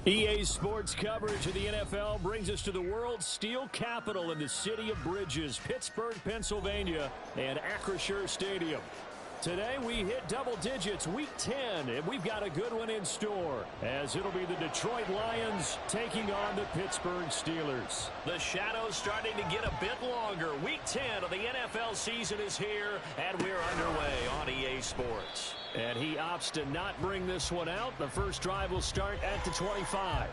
EA Sports coverage of the NFL brings us to the world's steel capital in the city of Bridges, Pittsburgh, Pennsylvania, and Acrisure Stadium. Today we hit double digits, Week 10, and we've got a good one in store, as it'll be the Detroit Lions taking on the Pittsburgh Steelers. The shadow's starting to get a bit longer. Week 10 of the NFL season is here, and we're underway on EA Sports. And he opts to not bring this one out. The first drive will start at the 25.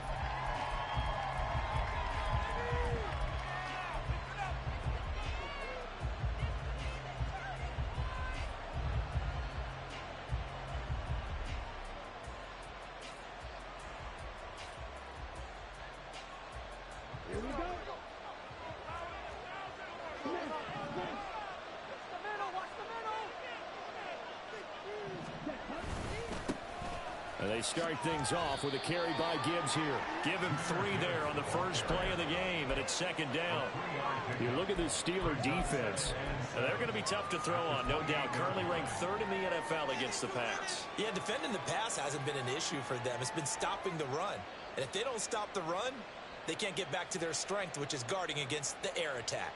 They start things off with a carry by Gibbs here. Give him 3 there on the first play of the game, and it's second down. You look at this Steeler defense. They're going to be tough to throw on, no doubt. Currently ranked 3rd in the NFL against the pass. Yeah, defending the pass hasn't been an issue for them. It's been stopping the run. And if they don't stop the run, they can't get back to their strength, which is guarding against the air attack.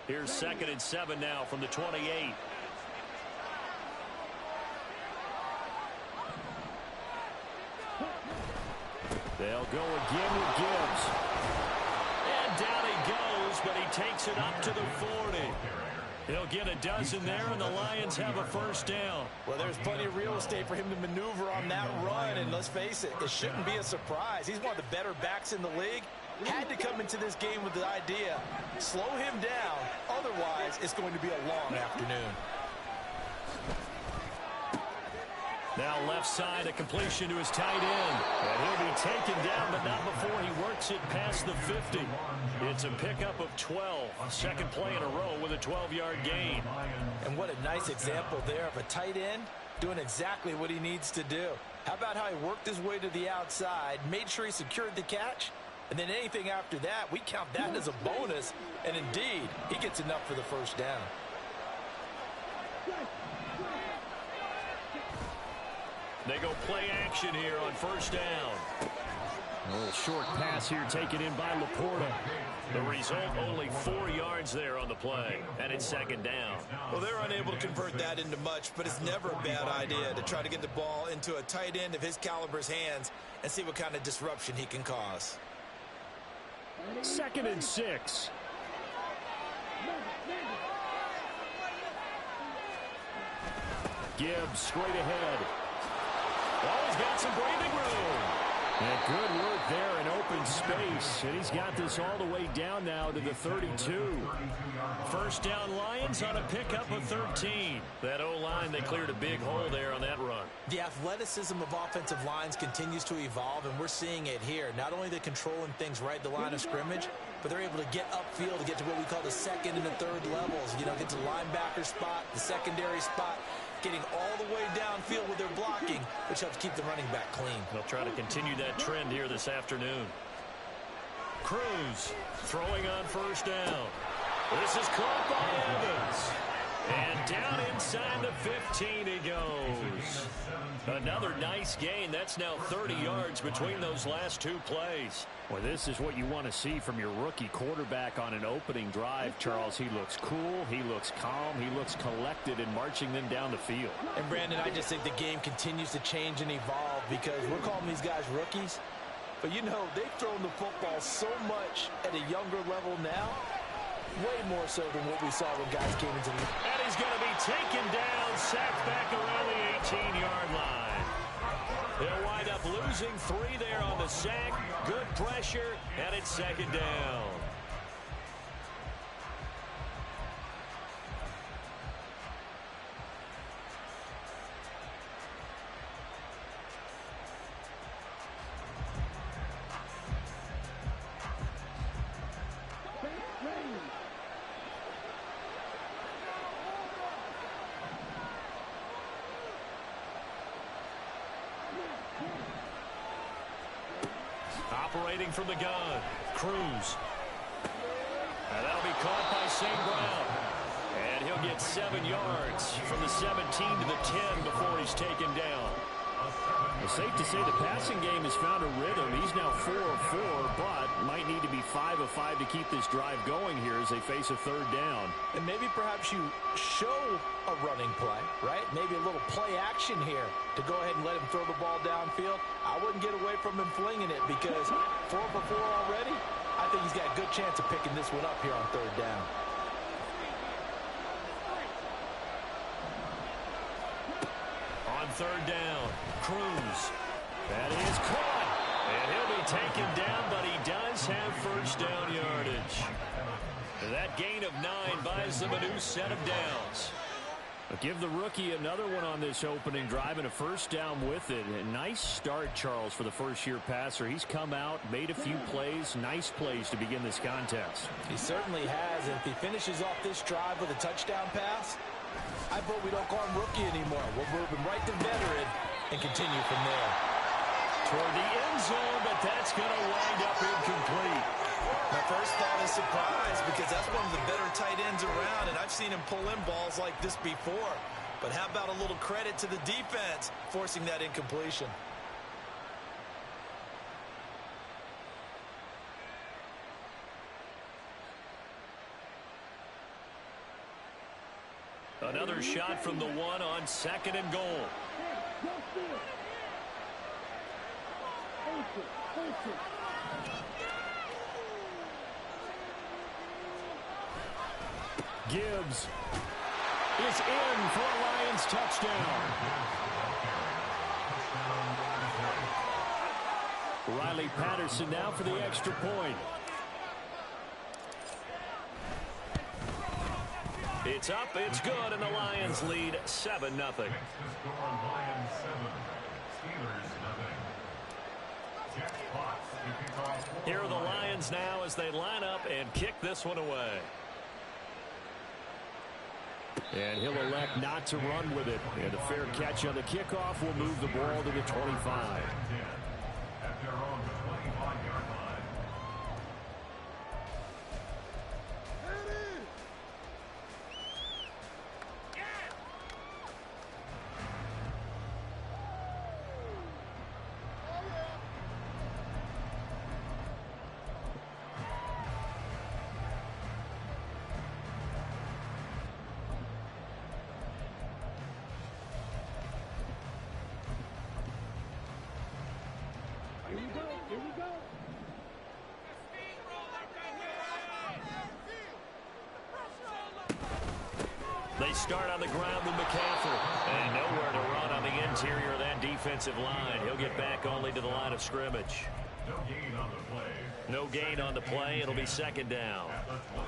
Here's 2nd and 7 now from the 28. They'll go again with Gibbs. And down he goes, but he takes it up to the 40. He'll get a dozen there, and the Lions have a first down. Well, there's plenty of real estate for him to maneuver on that run, and let's face it, it shouldn't be a surprise. He's one of the better backs in the league. Had to come into this game with the idea, slow him down, otherwise it's going to be a long afternoon. Now left side, a completion to his tight end. And he'll be taken down, but not before he works it past the 50. It's a pickup of 12. Second play in a row with a 12-yard gain. And what a nice example there of a tight end doing exactly what he needs to do. How about how he worked his way to the outside, made sure he secured the catch, and then anything after that, we count that as a bonus. And indeed, he gets enough for the first down. They go play action here on first down. A little short pass here taken in by Laporta. The result, only 4 yards there on the play, and it's second down. Well, they're unable to convert that into much, but it's never a bad idea to try to get the ball into a tight end of his caliber's hands and see what kind of disruption he can cause. 2nd and 6. Gibbs straight ahead. Oh, he's got some breathing room. And good work there in open space. And he's got this all the way down now to the 32. First down Lions on a pickup of 13. That O-line, they cleared a big hole there on that run. The athleticism of offensive lines continues to evolve, and we're seeing it here. Not only they're controlling things right at the line of scrimmage, but they're able to get upfield to get to what we call the 2nd and the 3rd levels. You know, get to the linebacker spot, the secondary spot, getting all the way downfield with their blocking, which helps keep the running back clean. They'll try to continue that trend here this afternoon. Cruz throwing on first down. This is caught by Evans. And down inside the 15 he goes. Another nice gain. That's now 30 yards between those last 2 plays. Well, this is what you want to see from your rookie quarterback on an opening drive, Charles. He looks cool, he looks calm, he looks collected in marching them down the field. And, Brandon, I just think the game continues to change and evolve because we're calling these guys rookies. But, you know, they've thrown the football so much at a younger level now, way more so than what we saw when guys came into the league. And he's going to be taken down, sacked back around the 18-yard line. They'll wind up losing 3 there on the sack. Good pressure, and it's second down. Operating from the gun, Cruz. And that'll be caught by St. Brown. And he'll get 7 yards from the 17 to the 10 before he's taken down. It's safe to say the passing game has found a rhythm. He's now 4 of 4, but might need to be 5 of 5 to keep this drive going here as they face a third down. And maybe perhaps you show a running play, right? Maybe a little play action here to go ahead and let him throw the ball downfield. I wouldn't get away from him flinging it because 4 for 4 already. I think he's got a good chance of picking this one up here on third down. On third down, Cruz. That is caught. And he'll be taken down, but he does have first down yardage. That gain of 9 buys them a new set of downs. But give the rookie another one on this opening drive and a first down with it. A nice start, Charles, for the first-year passer. He's come out, made a few plays, nice plays to begin this contest. He certainly has. And if he finishes off this drive with a touchdown pass, I vote we don't call him rookie anymore. We'll move him right to veteran and continue from there. Toward the end zone, but that's going to wind up incomplete. My first thought is surprise because that's one of the better tight ends around, and I've seen him pull in balls like this before. But how about a little credit to the defense forcing that incompletion? Another shot from the one on second and goal. Gibbs is in for a Lions touchdown. Riley Patterson now for the extra point. It's up, it's good, and the Lions lead 7-0. Here are the Lions now as they line up and kick this one away. And he'll elect not to run with it. And a fair catch on the kickoff will move the ball to the 25. They start on the ground with McCaffrey. And nowhere to run on the interior of that defensive line. He'll get back only to the line of scrimmage. No gain on the play. No gain on the play. It'll be second down.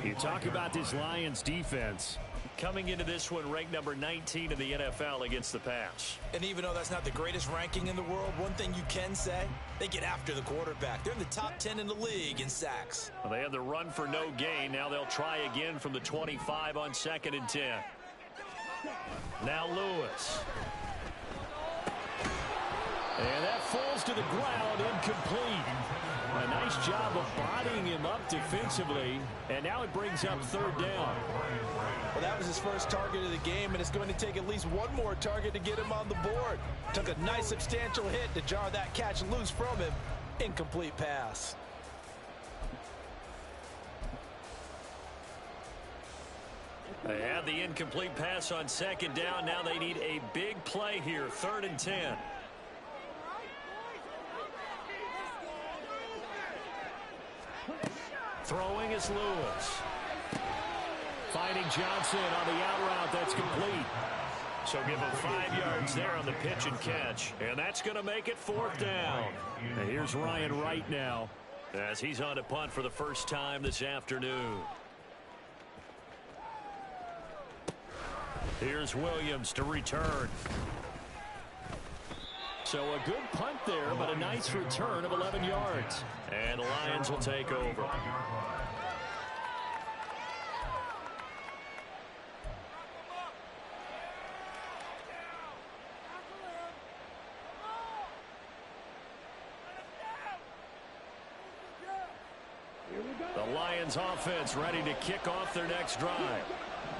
You talk about this Lions defense. Coming into this one, ranked number 19 in the NFL against the pass. And even though that's not the greatest ranking in the world, one thing you can say, they get after the quarterback. They're in the top 10 in the league in sacks. Well, they had the run for no gain. Now they'll try again from the 25 on 2nd and 10. Now Lewis. And that falls to the ground, incomplete. A nice job of bodying him up defensively. And now it brings up third down. Well, that was his first target of the game, and it's going to take at least one more target to get him on the board. Took a nice substantial hit to jar that catch loose from him. Incomplete pass. They had the incomplete pass on second down. Now they need a big play here. 3rd and 10. Throwing is Lewis. Finding Johnson on the out route. That's complete. So give him 5 yards there on the pitch and catch. And that's going to make it 4th down. And here's Ryan Wright now as he's on to punt for the first time this afternoon. Here's Williams to return. So a good punt there, but a nice return of 11 yards. And the Lions will take over. The Lions offense ready to kick off their next drive.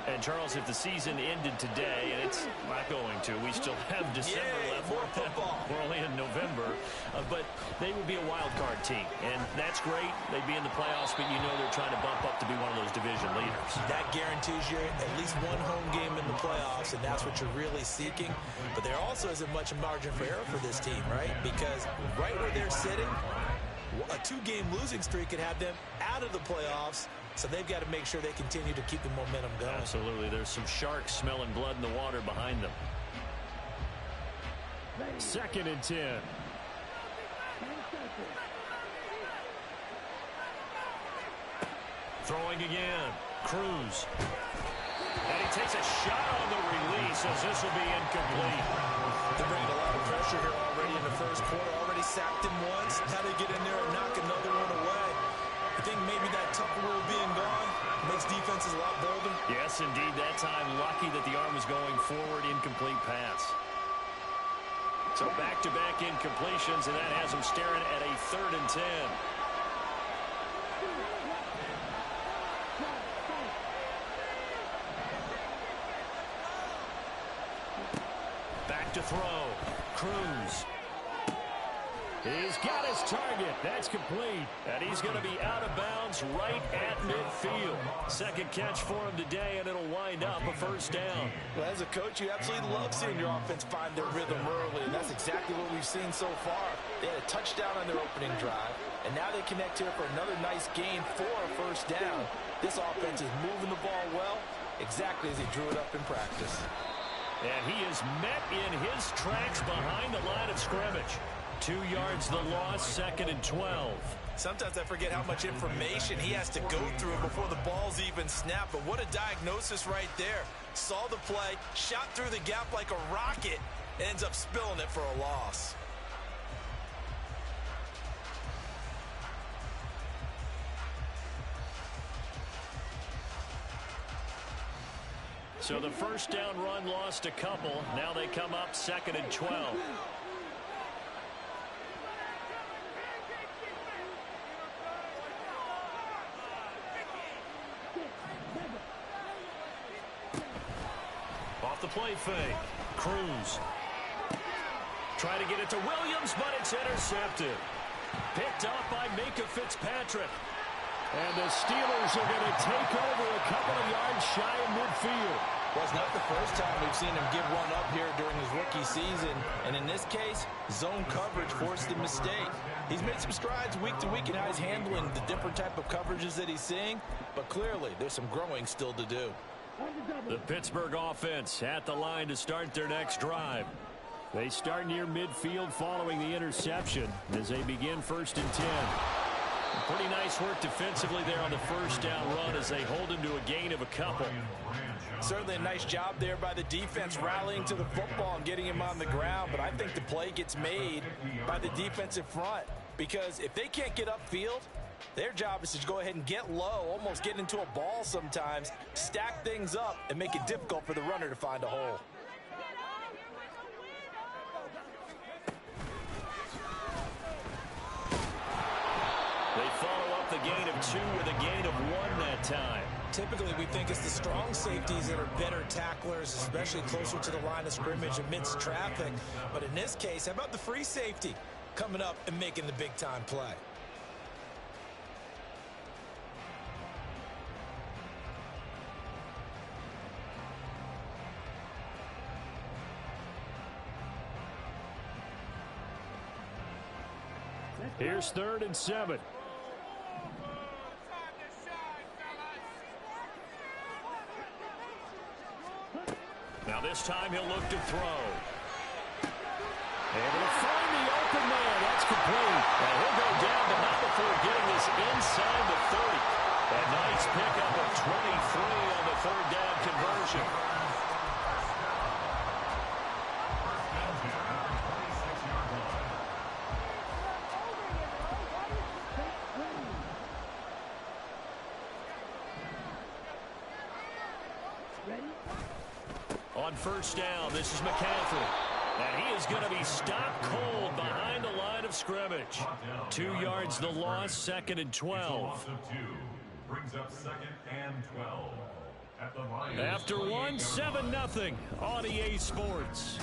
And, Charles, if the season ended today, and it's not going to, we still have December left. More football. We're only in November. But they would be a wild card team. And that's great. They'd be in the playoffs, but you know they're trying to bump up to be one of those division leaders. That guarantees you at least one home game in the playoffs, and that's what you're really seeking. But there also isn't much margin for error for this team, right? Because right where they're sitting, a 2-game losing streak could have them out of the playoffs. So they've got to make sure they continue to keep the momentum going. Absolutely. There's some sharks smelling blood in the water behind them. 2nd and 10. Throwing again. Cruz. And he takes a shot on the release as this will be incomplete. They're bringing a lot of pressure here already in the first quarter. Already sacked him once. How they get in there and knock another one away. I think maybe that tough rule being gone makes defenses a lot bolder. Yes, indeed. That time, lucky that the arm was going forward. Incomplete pass. So back-to-back incompletions, and that has them staring at a 3rd and 10. Back to throw. Cruz. He's got his target. That's complete. And he's going to be out of bounds right at midfield. 2nd catch for him today, and it'll wind up a 1st down. Well, as a coach, you absolutely love seeing your offense find their rhythm early, and that's exactly what we've seen so far. They had a touchdown on their opening drive, and now they connect here for another nice gain for a 1st down. This offense is moving the ball well, exactly as he drew it up in practice. And he is met in his tracks behind the line of scrimmage. 2 yards the loss, 2nd and 12. Sometimes I forget how much information he has to go through before the ball's even snapped. But what a diagnosis right there. Saw the play, shot through the gap like a rocket, and ends up spilling it for a loss. So the 1st down run lost a couple. Now they come up 2nd and 12. Off the play fake. Cruz. Try to get it to Williams, but it's intercepted. Picked up by Minka Fitzpatrick. And the Steelers are going to take over a couple of yards shy of midfield. Well, it's not the first time we've seen him give one up here during his rookie season. And in this case, zone coverage forced the mistake. He's made some strides week to week in how he's handling the different type of coverages that he's seeing. But clearly, there's some growing still to do. The Pittsburgh offense at the line to start their next drive. They start near midfield following the interception as they begin 1st and 10. Pretty nice work defensively there on the 1st down run as they hold him to a gain of a couple. Certainly a nice job there by the defense rallying to the football and getting him on the ground. But I think the play gets made by the defensive front, because if they can't get upfield, their job is to go ahead and get low, almost get into a ball sometimes, stack things up, and make it difficult for the runner to find a hole. They follow up the gain of 2 with a gain of 1 that time. Typically, we think it's the strong safeties that are better tacklers, especially closer to the line of scrimmage amidst traffic. But in this case, how about the free safety coming up and making the big-time play? Here's 3rd and 7. Now this time he'll look to throw. Able to find the open man. That's complete. And he'll go down, but not before getting this inside the 30. A nice pickup of 23 on the 3rd down conversion. On 1st down, this is McCaffrey. And he is going to be stopped cold behind the line of scrimmage. 2 yards the loss, 2nd and 12. Brings up 2nd and 12. After one, 7-0 on EA Sports.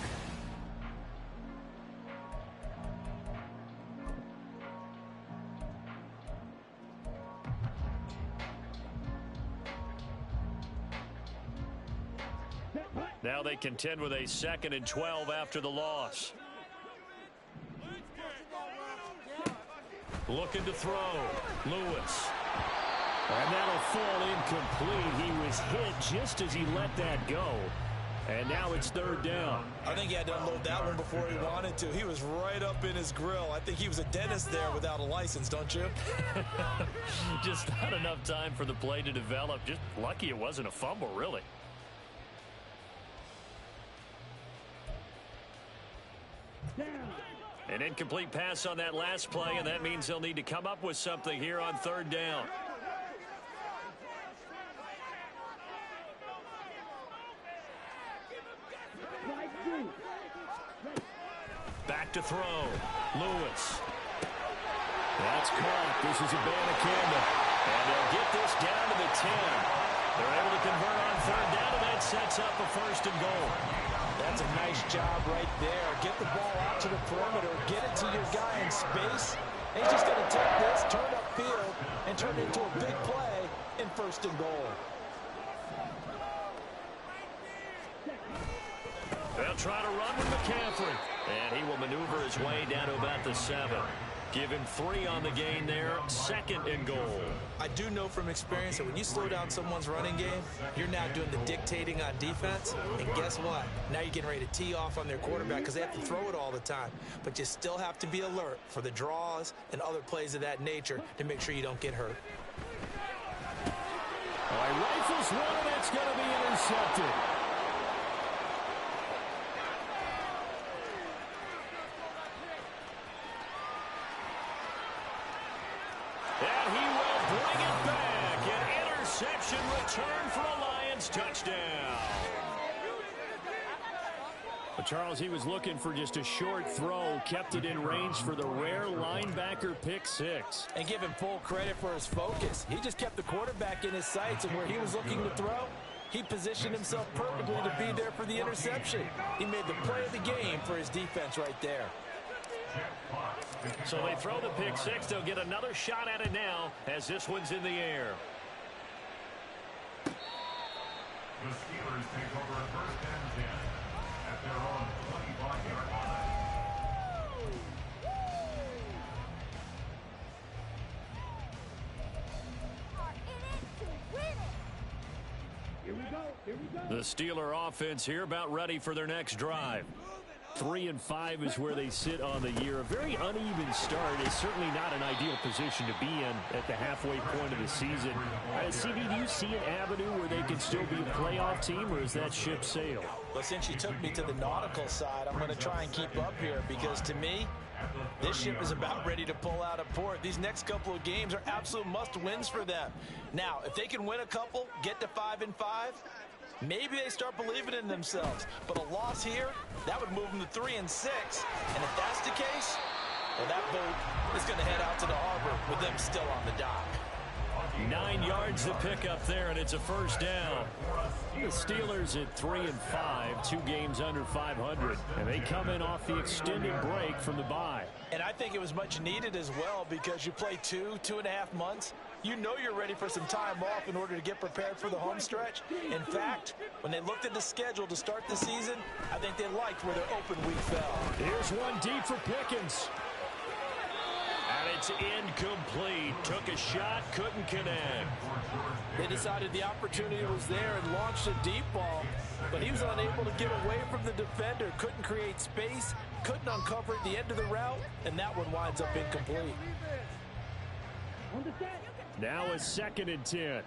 Now they contend with a 2nd and 12 after the loss. Looking to throw. Lewis. And that'll fall incomplete. He was hit just as he let that go. And now it's 3rd down. I think he had to unload that one before he wanted to. He was right up in his grill. I think he was a dentist there without a license, don't you? Just not enough time for the play to develop. Just lucky it wasn't a fumble, really. An incomplete pass on that last play, and that means they'll need to come up with something here on 3rd down. Back to throw. Lewis. That's caught. This is a Wk10. And they'll get this down to the 10. They're able to convert on 3rd down, and that sets up a 1st and goal. That's a nice job right there. Get the ball out to the perimeter. Get it to your guy in space. And he's just going to take this, turn upfield, and turn it into a big play in 1st and goal. They'll try to run with McCaffrey. And he will maneuver his way down to about the 7. Give him 3 on the gain there. 2nd and goal. I do know from experience that when you slow down someone's running game, you're now doing the dictating on defense. And guess what? Now you're getting ready to tee off on their quarterback because they have to throw it all the time. But you still have to be alert for the draws and other plays of that nature to make sure you don't get hurt. All right, rifles one, and that's going to be intercepted. And he will bring it back. An interception return for a Lions touchdown. But Charles, he was looking for just a short throw, kept it in range for the rare linebacker pick 6. And give him full credit for his focus. He just kept the quarterback in his sights, and where he was looking to throw, he positioned himself perfectly to be there for the interception. He made the play of the game for his defense right there. So they throw the pick 6. They'll get another shot at it now as this one's in the air. The Steelers take over 1st and 10 at their own 25-yard line. The Steeler offense here about ready for their next drive. 3-5 is where they sit on the year. A very uneven start is certainly not an ideal position to be in at the halfway point of the season. CD, do you see an avenue where they can still be a playoff team, or is that ship sailed? Well, since you took me to the nautical side, I'm going to try and keep up here because, to me, this ship is about ready to pull out of port. These next couple of games are absolute must-wins for them. Now, if they can win a couple, get to 5-5, maybe they start believing in themselves. But a loss here, that would move them to 3-6. And if that's the case, well, that boat is going to head out to the harbor with them still on the dock. 9 yards to pick up there, and it's a 1st down. The Steelers at 3-5, 2 games under 500, and they come in off the extended break from the bye. And I think it was much needed as well because you play 2.5 months. You know you're ready for some time off in order to get prepared for the home stretch. In fact, when they looked at the schedule to start the season, I think they liked where their open week fell. Here's one deep for Pickens. And it's incomplete. Took a shot, couldn't connect. They decided the opportunity was there and launched a deep ball, but he was unable to get away from the defender, couldn't create space, couldn't uncover at the end of the route, and that one winds up incomplete. Now a 2nd and 10.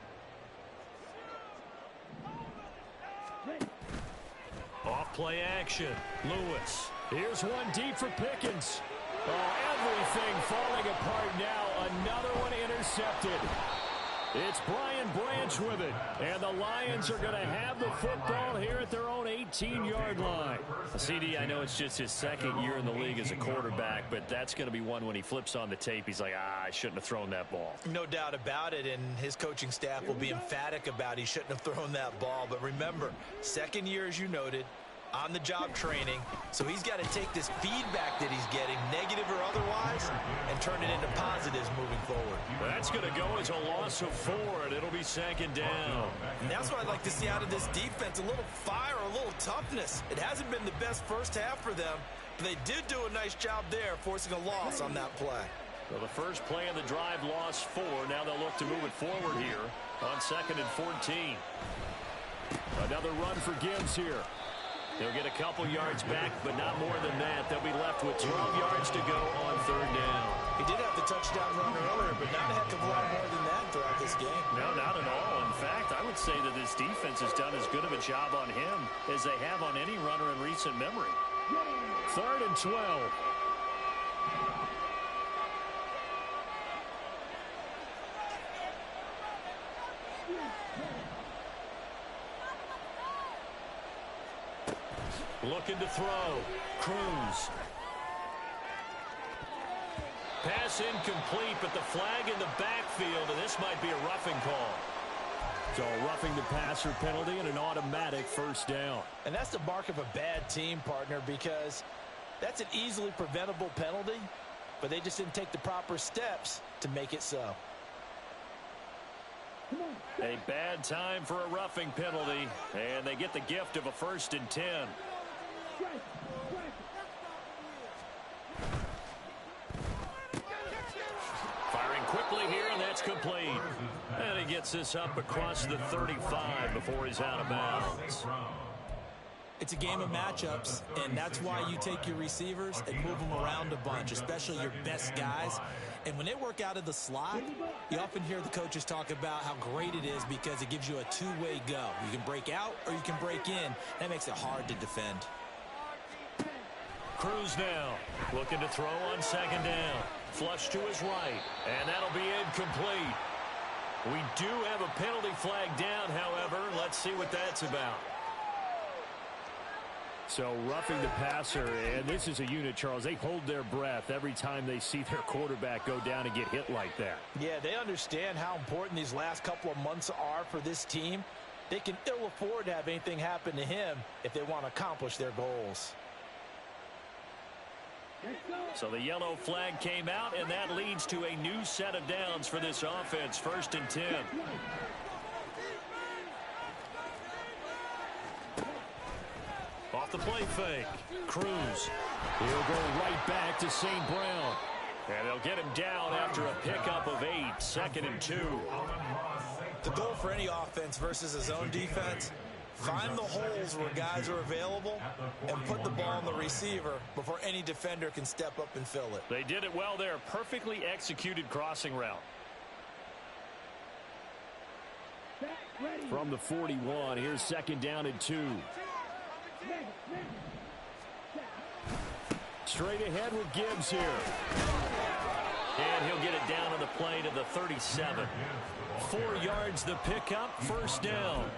Off play action. Lewis. Here's one deep for Pickens. Oh, everything falling apart now. Another one intercepted. It's Brian Branch with it. And the Lions are going to have the football here at their own 18-yard line. CD, I know it's just his second year in the league as a quarterback, but that's going to be one when he flips on the tape. He's like, I shouldn't have thrown that ball. No doubt about it, and his coaching staff will be emphatic about he shouldn't have thrown that ball. But remember, second year, as you noted, on-the-job training, so he's got to take this feedback that he's getting, negative or otherwise, and turn it into positives moving forward. That's going to go as a loss of 4, and it'll be second down. And that's what I'd like to see out of this defense, a little fire, a little toughness. It hasn't been the best first half for them, but they did do a nice job there, forcing a loss on that play. So the first play of the drive lost 4. Now they'll look to move it forward here on 2nd and 14. Another run for Gibbs here. They'll get a couple yards back, but not more than that. They'll be left with 12 yards to go on 3rd down. He did have the touchdown run earlier, but not a heck of a lot more than that throughout this game. No, not at all. In fact, I would say that this defense has done as good of a job on him as they have on any runner in recent memory. 3rd and 12. Looking to throw. Cruz. Pass incomplete, but the flag in the backfield, and this might be a roughing call. So a roughing the passer penalty and an automatic 1st down. And that's the mark of a bad team, partner, because that's an easily preventable penalty, but they just didn't take the proper steps to make it so. A bad time for a roughing penalty, and they get the gift of a 1st and 10. Firing quickly here, and that's complete. And he gets this up across the 35 before he's out of bounds. It's a game of matchups, and that's why you take your receivers and move them around a bunch, especially your best guys. And when they work out of the slot, you often hear the coaches talk about how great it is because it gives you a two-way go. You can break out or you can break in. That makes it hard to defend. Cruz now looking to throw on 2nd down. Flush to his right, and that'll be incomplete. We do have a penalty flag down, however. Let's see what that's about. So roughing the passer, and this is a unit, Charles. They hold their breath every time they see their quarterback go down and get hit like that. Yeah, they understand how important these last couple of months are for this team. They can ill afford to have anything happen to him if they want to accomplish their goals. So the yellow flag came out, and that leads to a new set of downs for this offense. 1st and 10. Off the play fake. Cruz. He'll go right back to St. Brown. And they'll get him down after a pickup of 8. 2nd and 2. The goal for any offense versus a zone defense, find the holes where guys are available and put the ball on the receiver before any defender can step up and fill it. They did it well there. Perfectly executed crossing route. From the 41, here's 2nd down and 2. Straight ahead with Gibbs here. And he'll get it down on the play to the 37. 4 yards the pickup, 1st down.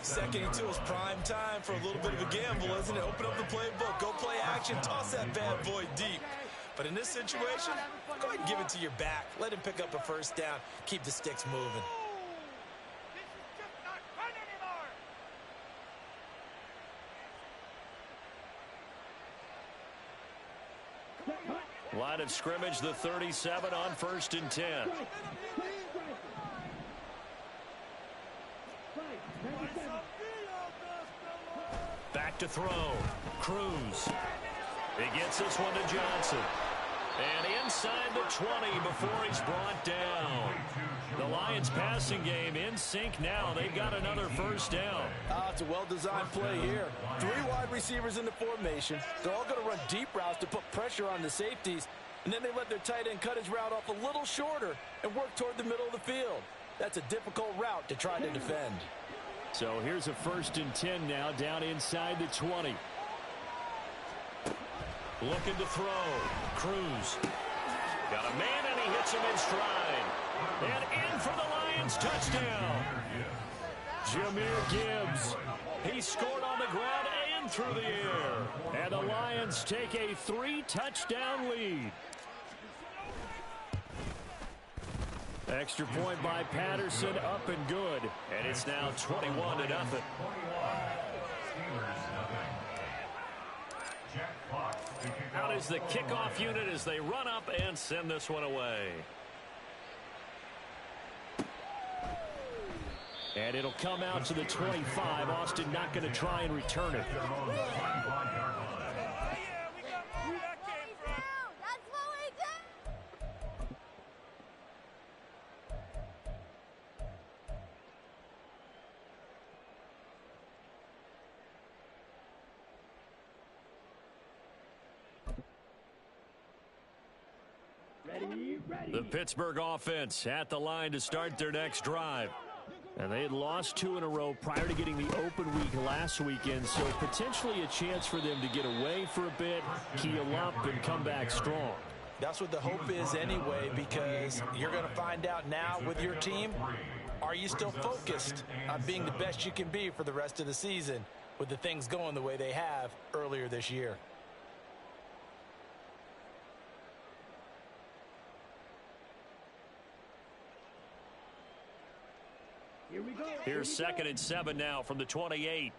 2nd and 2 is prime time for a little bit of a gamble, isn't it? Open up the playbook, go play action, toss that bad boy deep. But in this situation, go ahead and give it to your back. Let him pick up a 1st down, keep the sticks moving. Line of scrimmage, the 37 on 1st and 10. Back to throw. Cruz. He gets this one to Johnson. And inside the 20 before he's brought down. The Lions passing game in sync now. They've got another 1st down. It's a well-designed play here. 3 wide receivers in the formation. They're all going to run deep routes to put pressure on the safeties. And then they let their tight end cut his route off a little shorter and work toward the middle of the field. That's a difficult route to try to defend. So here's a 1st and 10 now down inside the 20. Looking to throw. Cruz. Got a man, and he hits him in stride. And in for the Lions. Lions touchdown. Jahmyr Gibbs. He scored on the ground and through the air. And the Lions take a 3-touchdown lead. Extra point by Patterson, up and good. And it's now 21-0. Out is the kickoff unit as they run up and send this one away. And it'll come out to the 25. Austin not going to try and return it. The Pittsburgh offense at the line to start their next drive. And they had lost 2 in a row prior to getting the open week last weekend, so potentially a chance for them to get away for a bit, keel up, and come back strong. That's what the hope is anyway, because you're going to find out now with your team, are you still focused on being the best you can be for the rest of the season with the things going the way they have earlier this year? Here's 2nd and 7 now from the 28.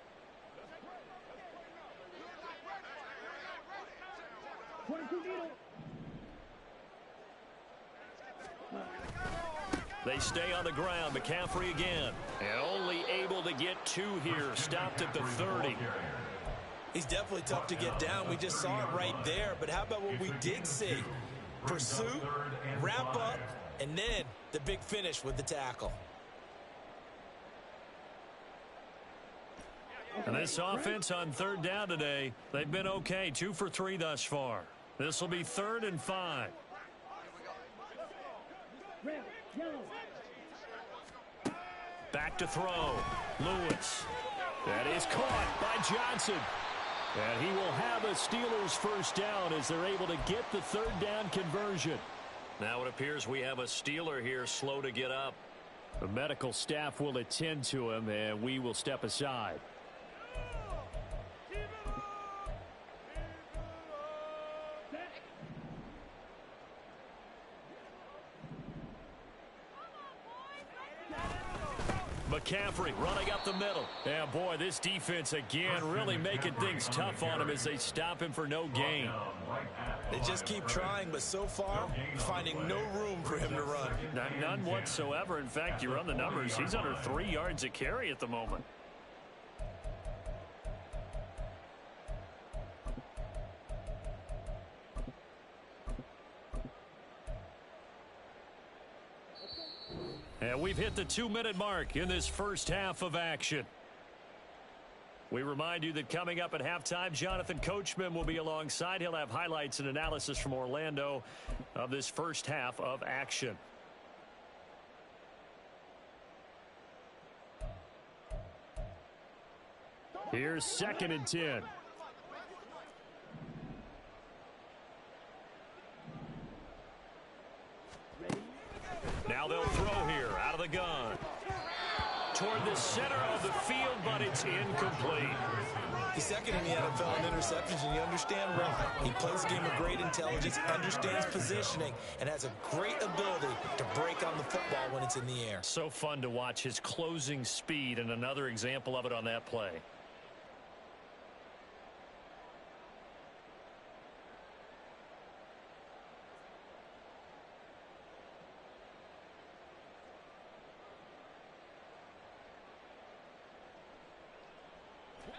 They stay on the ground. McCaffrey again. And only able to get 2 here. Stopped at the 30. He's definitely tough to get down. We just saw it right there. But how about what we did see? Pursuit, wrap up, and then the big finish with the tackle. And this offense on 3rd down today, they've been okay. 2 for 3 thus far. This will be 3rd and 5. Back to throw. Lewis. That is caught by Johnson. And he will have a Steelers first down as they're able to get the 3rd down conversion. Now it appears we have a Steeler here slow to get up. The medical staff will attend to him, and we will step aside. McCaffrey running up the middle. Yeah, boy, this defense again really making things tough on him as they stop him for no gain. They just keep trying, but so far, finding no room for him to run. None whatsoever. In fact, you run the numbers. He's under 3 yards a carry at the moment. And we've hit the 2-minute mark in this first half of action. We remind you that coming up at halftime, Jonathan Coachman will be alongside. He'll have highlights and analysis from Orlando of this first half of action. Here's 2nd and 10. Now they'll throw here out of the gun. Toward the center of the field, but it's incomplete. He's 2nd in the NFL in interceptions, and you understand why. He plays a game of great intelligence, understands positioning, and has a great ability to break on the football when it's in the air. So fun to watch his closing speed, and another example of it on that play.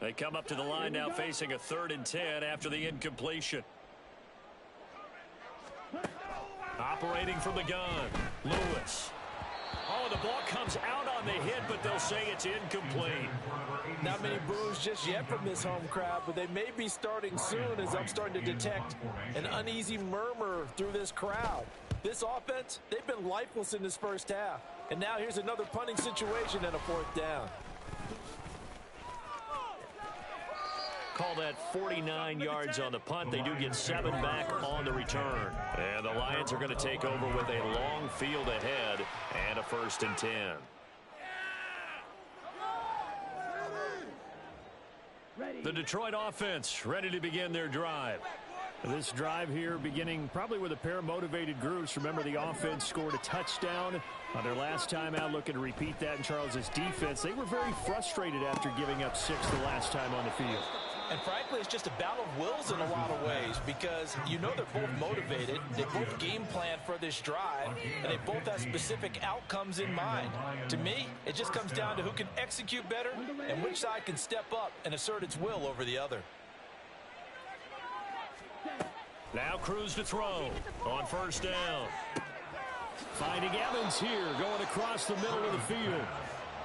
They come up to the line now facing a 3rd and 10 after the incompletion. Operating from the gun. Lewis. Oh, the ball comes out on the hit, but they'll say it's incomplete. Not many boos just yet from this home crowd, but they may be starting soon as I'm starting to detect an uneasy murmur through this crowd. This offense, they've been lifeless in this first half. And now here's another punting situation and a 4th down. call that 49 yards on the punt. They do get 7 back on the return. And the Lions are going to take over with a long field ahead and a 1st and 10. The Detroit offense ready to begin their drive. This drive here beginning probably with a pair of motivated groups. Remember, the offense scored a touchdown on their last time out, looking to repeat that in Charles's defense. They were very frustrated after giving up 6 the last time on the field. And frankly, it's just a battle of wills in a lot of ways because you know they're both motivated. They both game plan for this drive, and they both have specific outcomes in mind. To me, it just comes down to who can execute better and which side can step up and assert its will over the other. Now Cruz to throw on 1st down. Finding Evans here, going across the middle of the field.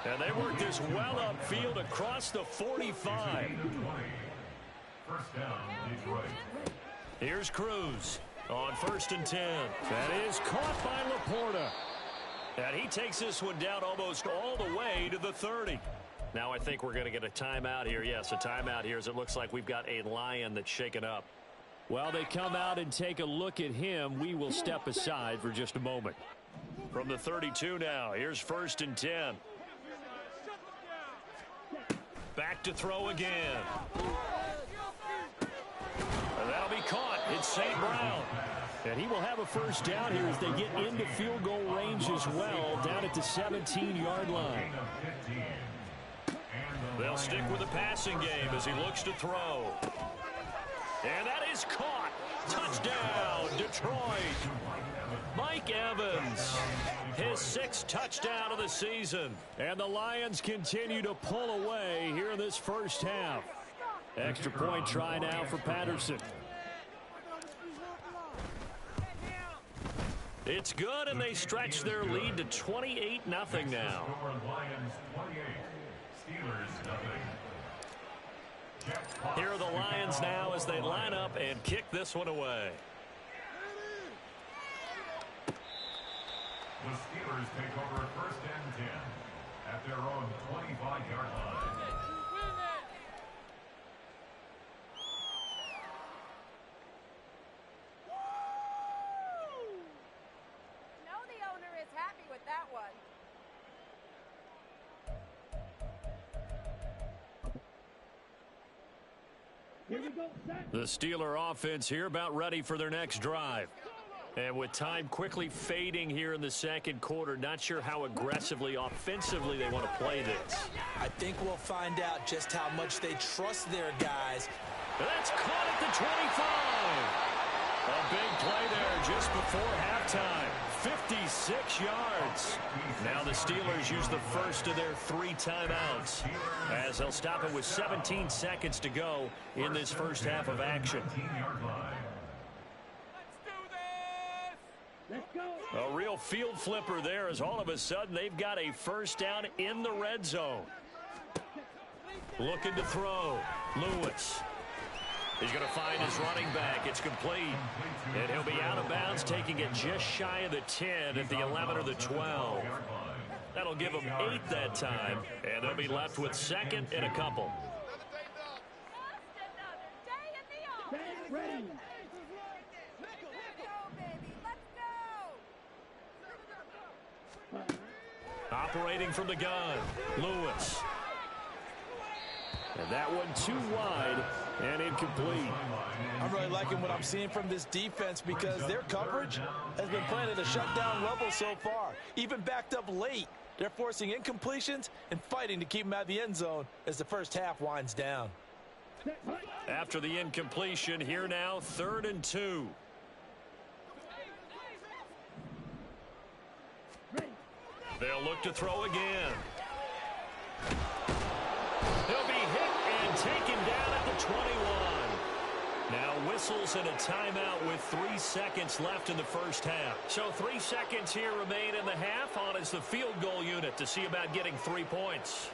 And they work this well upfield across the 45. 1st down, Detroit. Here's Cruz on 1st and 10. That is caught by Laporta. And he takes this one down almost all the way to the 30. Now I think we're going to get a timeout here. Yes, a timeout here as it looks like we've got a Lion that's shaken up. Well, they come out and take a look at him. We will step aside for just a moment. From the 32 now, here's 1st and 10. Back to throw again. And that'll be caught. It's St. Brown. And he will have a 1st down here as they get into field goal range as well, down at the 17-yard line. They'll stick with the passing game as he looks to throw. And that is caught. Touchdown, Detroit. Mike Evans, his 6th touchdown of the season. And the Lions continue to pull away here in this 1st half. Extra point try now for Patterson. It's good, and they stretch their lead to 28-0 now. Lions 28, Steelers 0. Here are the Lions now as they line up and kick this one away. The Steelers take over at 1st and 10 at their own 25-yard line. No, the owner is happy with that one. The Steeler offense here about ready for their next drive. And with time quickly fading here in the 2nd quarter, not sure how aggressively, offensively they want to play this. I think we'll find out just how much they trust their guys. That's caught at the 25. A big play there just before halftime. 56 yards. Now the Steelers use the 1st of their 3 timeouts as they'll stop it with 17 seconds to go in this 1st half of action. A real field flipper there as all of a sudden they've got a 1st down in the red zone. Looking to throw. Lewis. He's going to find his running back. It's complete. And he'll be out of bounds, taking it just shy of the 10 at the 11 or the 12. That'll give them 8 that time. And they'll be left with 2nd and a couple. Operating from the gun, Lewis. And that one too wide and incomplete. I'm really liking what I'm seeing from this defense because their coverage has been playing at a shutdown level so far. Even backed up late, they're forcing incompletions and fighting to keep them out of the end zone as the 1st half winds down. After the incompletion, here now, 3rd and 2. They'll look to throw again. He'll be hit and taken down at the 21. Now whistles and a timeout with 3 seconds left in the 1st half. So 3 seconds here remain in the half. On is the field goal unit to see about getting 3 points.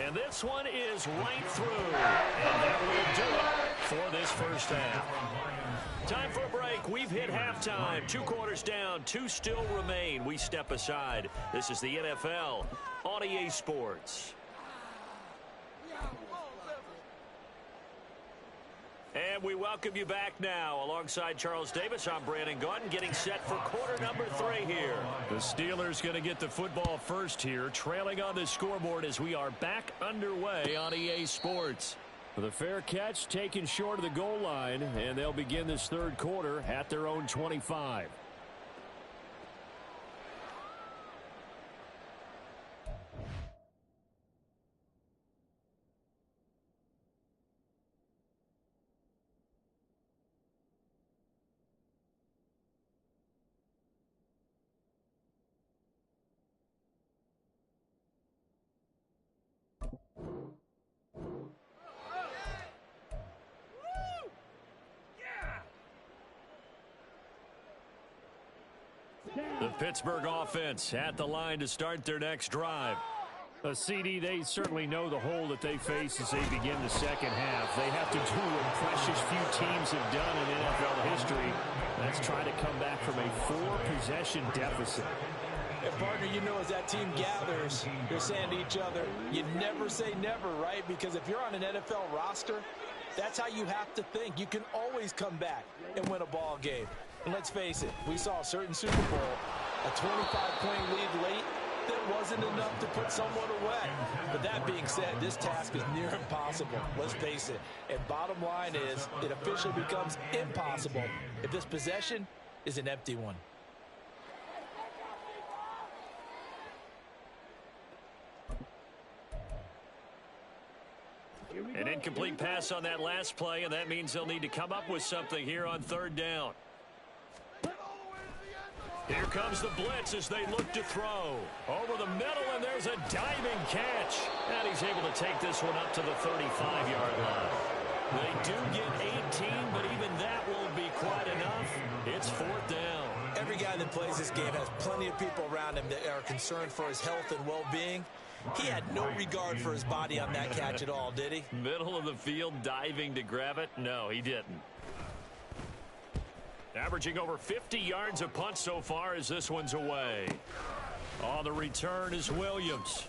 And this one is right through. And that will do it for this 1st half. Time for a break. We've hit halftime. 2 quarters down. 2 still remain. We step aside. This is the NFL on EA Sports. And we welcome you back now. Alongside Charles Davis, I'm Brandon Gaudin, getting set for quarter number 3 here. The Steelers going to get the football first here, trailing on the scoreboard as we are back underway on EA Sports. The fair catch taken short of the goal line, and they'll begin this third quarter at their own 25. The Pittsburgh offense at the line to start their next drive. A CD, they certainly know the hole that they face as they begin the second half. They have to do what precious few teams have done in NFL history. That's try to come back from a 4-possession deficit. And partner, you know, as that team gathers, they're saying to each other, you never say never, right? Because if you're on an NFL roster, that's how you have to think. You can always come back and win a ball game. And let's face it, we saw a certain Super Bowl, a 25-point lead late that wasn't enough to put someone away. But that being said, this task is near impossible. Let's face it. And bottom line is, it officially becomes impossible if this possession is an empty one. An incomplete pass on that last play, and that means they'll need to come up with something here on third down. Here comes the blitz as they look to throw. Over the middle, and there's a diving catch. And he's able to take this one up to the 35-yard line. They do get 18, but even that won't be quite enough. It's fourth down. Every guy that plays this game has plenty of people around him that are concerned for his health and well-being. He had no regard for his body on that catch at all, did he? Middle of the field, diving to grab it? No, he didn't. Averaging over 50 yards a punt so far as this one's away. On the return is Williams.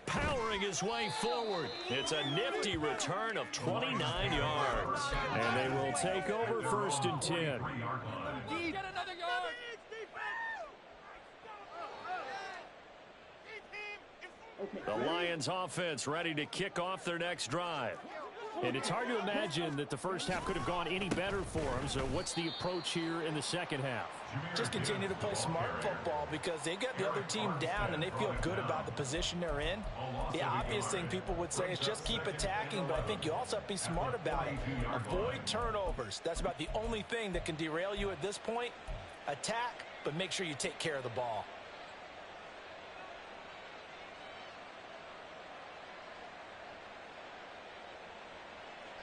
Powering his way forward. It's a nifty return of 29 yards. And they will take over first and 10. Get another yard. The Lions offense ready to kick off their next drive. And it's hard to imagine that the first half could have gone any better for them. So what's the approach here in the second half? Just continue to play smart football because they got the other team down and they feel good about the position they're in. The obvious thing people would say is just keep attacking, but I think you also have to be smart about it. Avoid turnovers. That's about the only thing that can derail you at this point. Attack, but make sure you take care of the ball.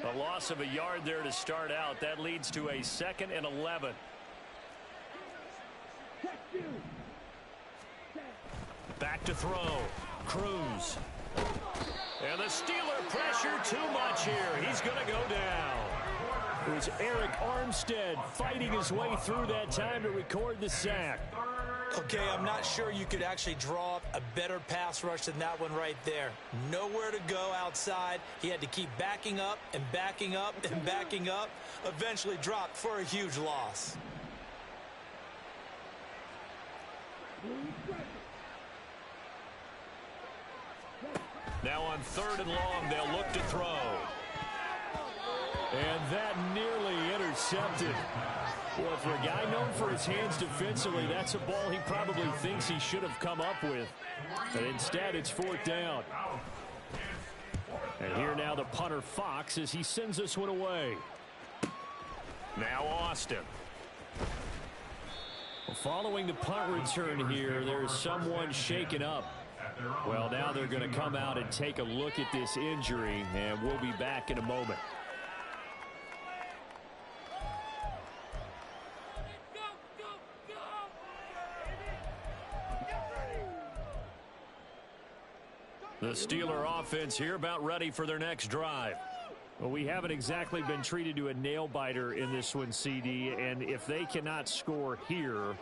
A loss of a yard there to start out. That leads to a 2nd and 11. Back to throw. Cruz. And the Steeler pressure too much here. He's going to go down. It was Eric Armstead fighting his way through that time to record the sack. Okay, I'm not sure you could actually draw up a better pass rush than that one right there. Nowhere to go outside. He had to keep backing up and backing up and backing up. Eventually dropped for a huge loss. Now on 3rd and long, they'll look to throw. And that nearly intercepted. Well, for a guy known for his hands defensively, that's a ball he probably thinks he should have come up with. But instead, it's 4th down. And here now the punter Fox as he sends this one away. Now Austin. Well, following the punt return here, there's someone shaken up. Well, now they're going to come out and take a look at this injury, and we'll be back in a moment. The Steeler offense here about ready for their next drive. Well, we haven't exactly been treated to a nail-biter in this one, CD, and if they cannot score here,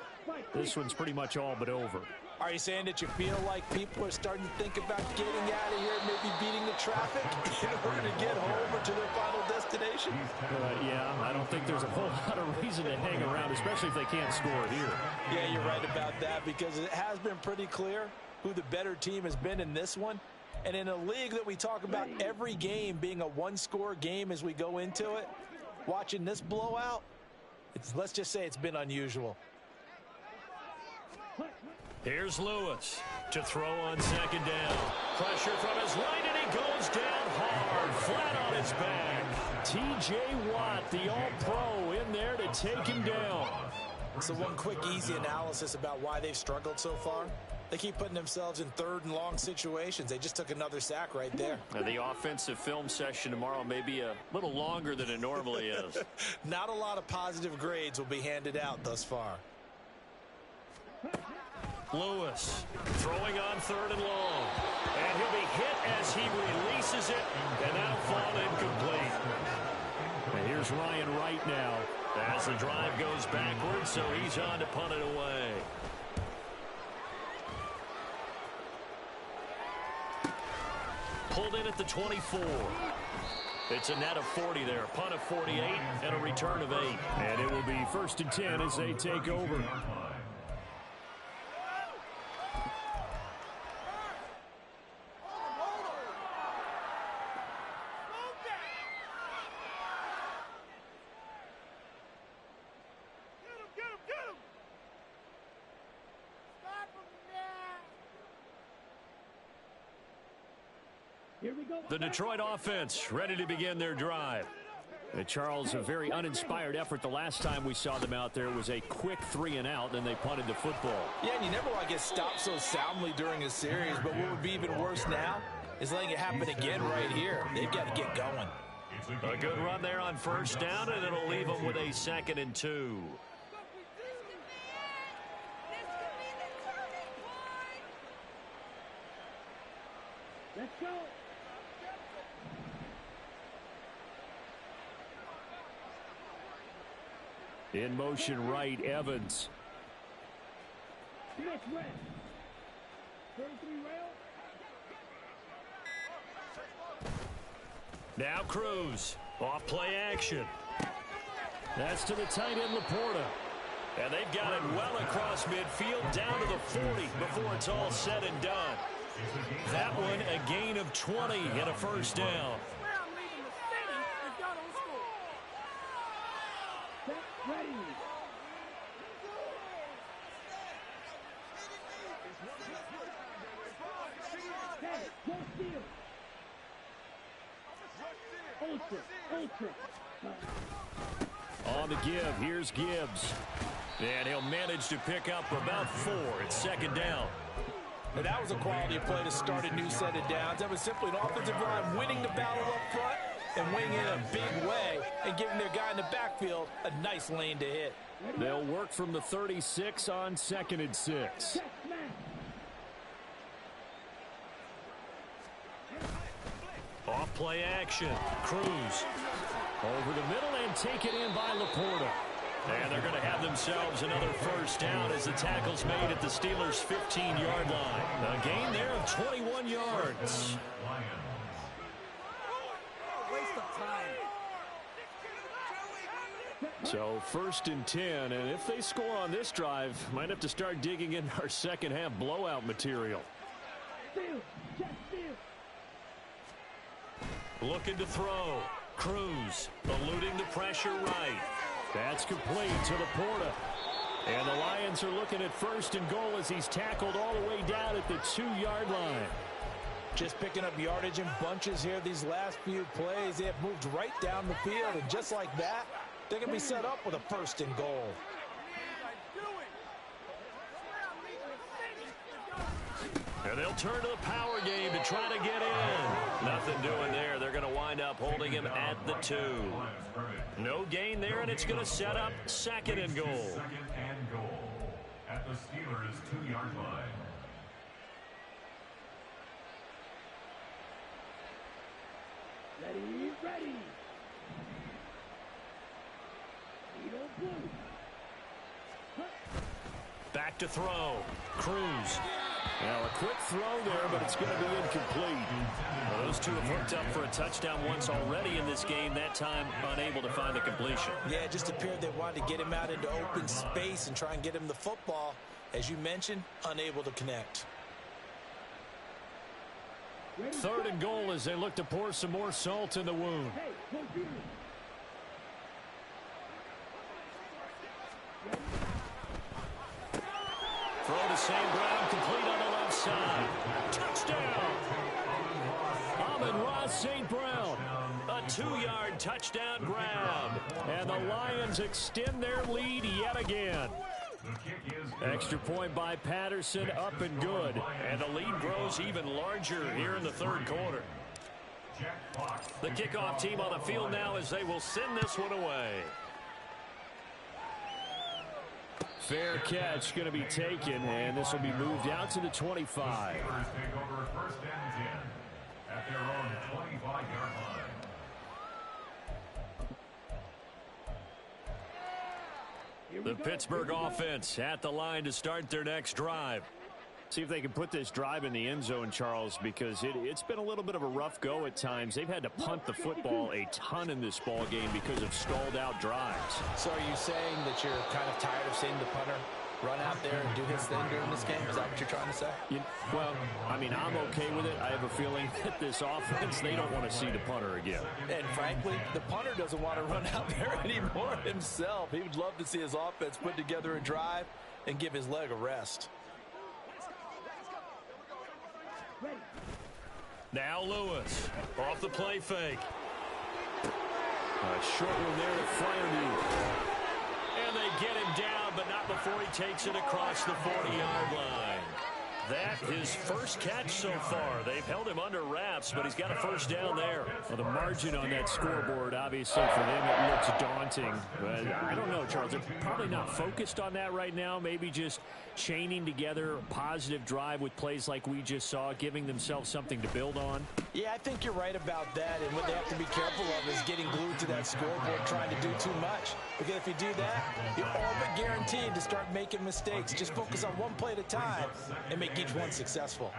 this one's pretty much all but over. Are you saying that you feel like people are starting to think about getting out of here, maybe beating the traffic in order to get home or to their final destination? Yeah, I don't think there's a whole lot of reason to hang around, especially if they can't score here. Yeah, you're right about that, because it has been pretty clear who the better team has been in this one. And in a league that we talk about every game being a one-score game as we go into it, watching this blowout, let's just say it's been unusual. Here's Lewis to throw on second down. Pressure from his right, and he goes down hard, flat on his back. T.J. Watt, the all-pro, in there to take him down. So one quick, easy analysis about why they've struggled so far. They keep putting themselves in third and long situations. They just took another sack right there. Now, the offensive film session tomorrow may be a little longer than it normally is. Not a lot of positive grades will be handed out thus far. Lewis throwing on third and long. And he'll be hit as he releases it, and that'll fall incomplete. And here's Ryan Wright now. As the drive goes backwards, so he's on to punt it away. Pulled in at the 24. It's a net of 40 there. Punt of 48 and a return of 8. And it will be 1st and 10 as they take over. The Detroit offense ready to begin their drive. And Charles, a very uninspired effort the last time we saw them out there. It was a quick 3 and out, and they punted the football. Yeah, and you never want to get stopped so soundly during a series, but what would be even worse now is letting it happen again right here. They've got to get going. A good run there on first down, and it'll leave them with a 2nd and 2. Let's go. In motion right, Evans. Next rest. 33 rail. Now Cruz. Off play action. That's to the tight end, Laporta. And they've got it well across midfield, down to the 40 before it's all said and done. That one, a gain of 20 and a first down. Ready. Hey, go steal. Ultra. On the give, here's Gibbs. And he'll manage to pick up about 4. It's 2nd down. And that was a quality of play to start a new set of downs. That was simply an offensive line winning the battle up front and winning in a big way and giving their guy in the backfield a nice lane to hit. They'll work from the 36 on 2nd and 6. Off play action. Cruz. Over the middle and taken in by Laporta. And they're going to have themselves another first down as the tackle's made at the Steelers' 15-yard line. A gain there of 21 yards. So 1st and 10, and if they score on this drive, might have to start digging in our second half blowout material. Looking to throw. Cruz eluding the pressure right. That's complete to Laporta. And the Lions are looking at 1st and goal as he's tackled all the way down at the 2-yard line. Just picking up yardage in bunches here these last few plays. They have moved right down the field, and just like that, they can be set up with a 1st and goal. And they'll turn to the power game to try to get in. Nothing doing there. They're going to wind up holding him at the 2. No gain there, and it's going to set up 2nd and goal. 2nd and goal at the Steelers' 2-yard line. Ready. back to throw. Cruz. Now, a quick throw there, but it's going to be incomplete. Well, those two have hooked up for a touchdown once already in this game, that time unable to find the completion. Yeah, it just appeared they wanted to get him out into open space and try and get him the football. As you mentioned, unable to connect. 3rd and goal as they look to pour some more salt in the wound. Hey, go Peter. Throw to St. Brown, complete on the left side. Touchdown! Amon-Ra St. Brown. A 2-yard touchdown grab. And the Lions extend their lead yet again. Extra point by Patterson, up and good. And the lead grows even larger here in the 3rd quarter. The kickoff team on the field now as they will send this one away. Fair catch going to be taken, and this will be moved out to the 25. Take over 1st and 10 at their own 25-yard line. The Pittsburgh offense at the line to start their next drive. See if they can put this drive in the end zone, Charles, because it's been a little bit of a rough go at times. They've had to punt the football a ton in this ball game because of stalled out drives. So are you saying that you're kind of tired of seeing the punter run out there and do his thing during this game? Is that what you're trying to say? Well, I mean, I'm okay with it. I have a feeling that this offense, they don't want to see the punter again. And frankly, the punter doesn't want to run out there anymore himself. He would love to see his offense put together a drive and give his leg a rest. Now Lewis off the play fake. A short one there to Fryermuth. And they get him down, but not before he takes it across the 40-yard line. That his first catch so far. They've held him under wraps, but he's got a first down there. Well, the margin on that scoreboard, obviously, for them, it looks daunting. But I don't know, Charles. They're probably not focused on that right now. Maybe just chaining together a positive drive with plays like we just saw, giving themselves something to build on. Yeah, I think you're right about that. And what they have to be careful of is getting glued to that scoreboard trying to do too much. Because if you do that, you're all but guaranteed to start making mistakes. Just focus on one play at a time and make each one successful.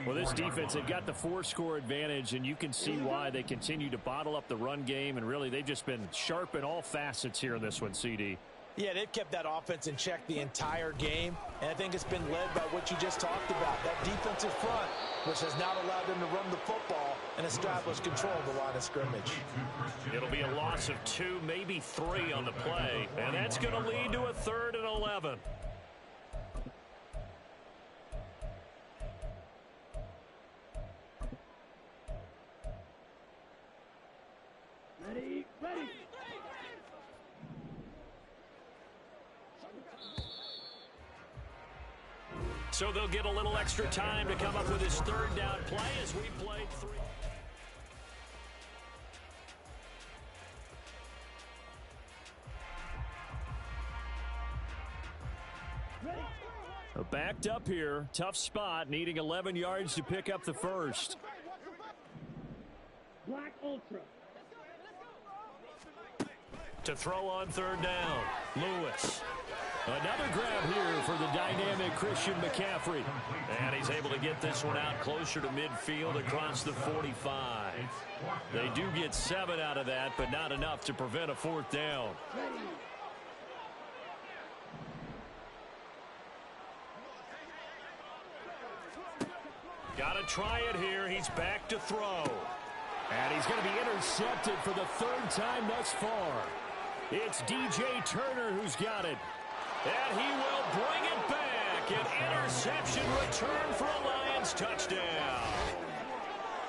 Well, this defense, they've got the 4-score advantage, and you can see why they continue to bottle up the run game. And really, they've just been sharp in all facets here in this one, CD. Yeah, they've kept that offense in check the entire game, and I think it's been led by what you just talked about, that defensive front, which has not allowed them to run the football and establish control of the line of scrimmage. It'll be a loss of 2, maybe 3 on the play, and that's going to lead to a 3rd and 11. Ready, ready. So they'll get a little extra time to come up with his 3rd down play as we played 3. Backed up here, tough spot, needing 11 yards to pick up the first. Black Ultra. To throw on 3rd down, Lewis. Another grab here for the dynamic Christian McCaffrey. And he's able to get this one out closer to midfield across the 45. They do get 7 out of that, but not enough to prevent a 4th down. Got to try it here. He's back to throw. And he's going to be intercepted for the 3rd time thus far. It's DJ Turner who's got it. And he will bring it back. An interception return for a Lions touchdown.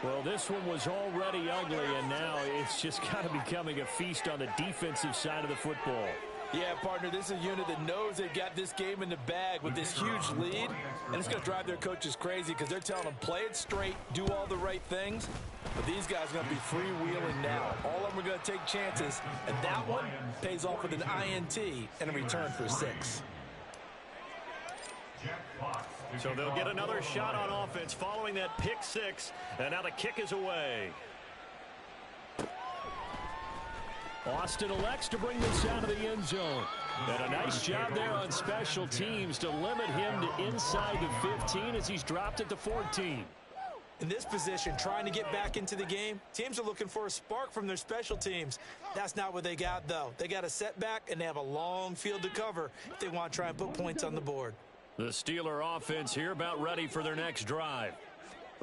Well, this one was already ugly, and now it's just kind of becoming a feast on the defensive side of the football. Yeah, partner, this is a unit that knows they've got this game in the bag with this huge lead, and it's going to drive their coaches crazy because they're telling them play it straight, do all the right things, but these guys are going to be freewheeling now. All of them are going to take chances, and that one pays off with an INT and a return for 6. So they'll get another shot on offense following that pick 6, and now the kick is away. Austin elects to bring this out of the end zone. And a nice job there on special teams to limit him to inside the 15 as he's dropped at the 14. In this position, trying to get back into the game, teams are looking for a spark from their special teams. That's not what they got, though. They got a setback, and they have a long field to cover if they want to try and put points on the board. The Steeler offense here about ready for their next drive.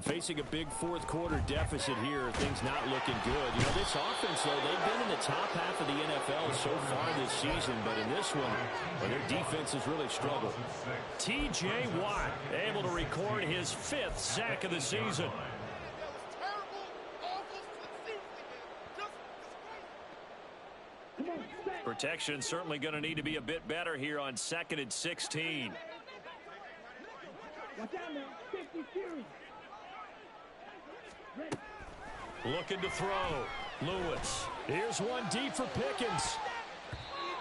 Facing a big fourth quarter deficit here, things not looking good. You know, this offense, though, they've been in the top half of the NFL so far this season, but in this one, well, their defense has really struggled. T.J. Watt able to record his 5th sack of the season. Protection certainly going to need to be a bit better here on 2nd and 16. Watch out now. 50 series. Looking to throw. Lewis. Here's one deep for Pickens.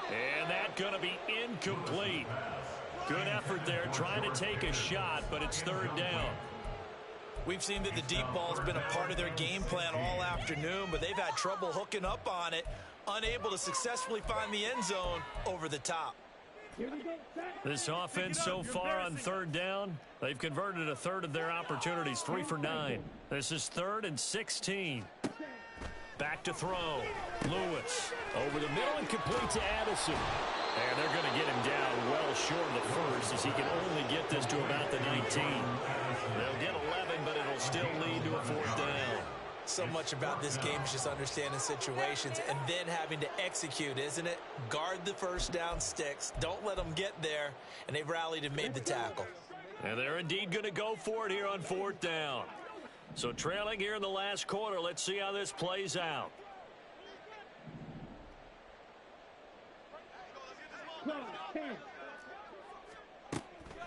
And that going to be incomplete. Good effort there trying to take a shot, but it's 3rd down. We've seen that the deep ball has been a part of their game plan all afternoon, but they've had trouble hooking up on it, unable to successfully find the end zone over the top. This offense so far on 3rd down, they've converted a third of their opportunities, 3 for 9. This is 3rd and 16. Back to throw. Lewis over the middle and complete to Addison. And they're going to get him down well short of the first as he can only get this to about the 19. They'll get 11, but it'll still lead to a 4th down. So much about this game is just understanding situations and then having to execute, isn't it? Guard the first down sticks. Don't let them get there. And they've rallied and made the tackle. And they're indeed going to go for it here on 4th down. So trailing here in the last quarter, let's see how this plays out.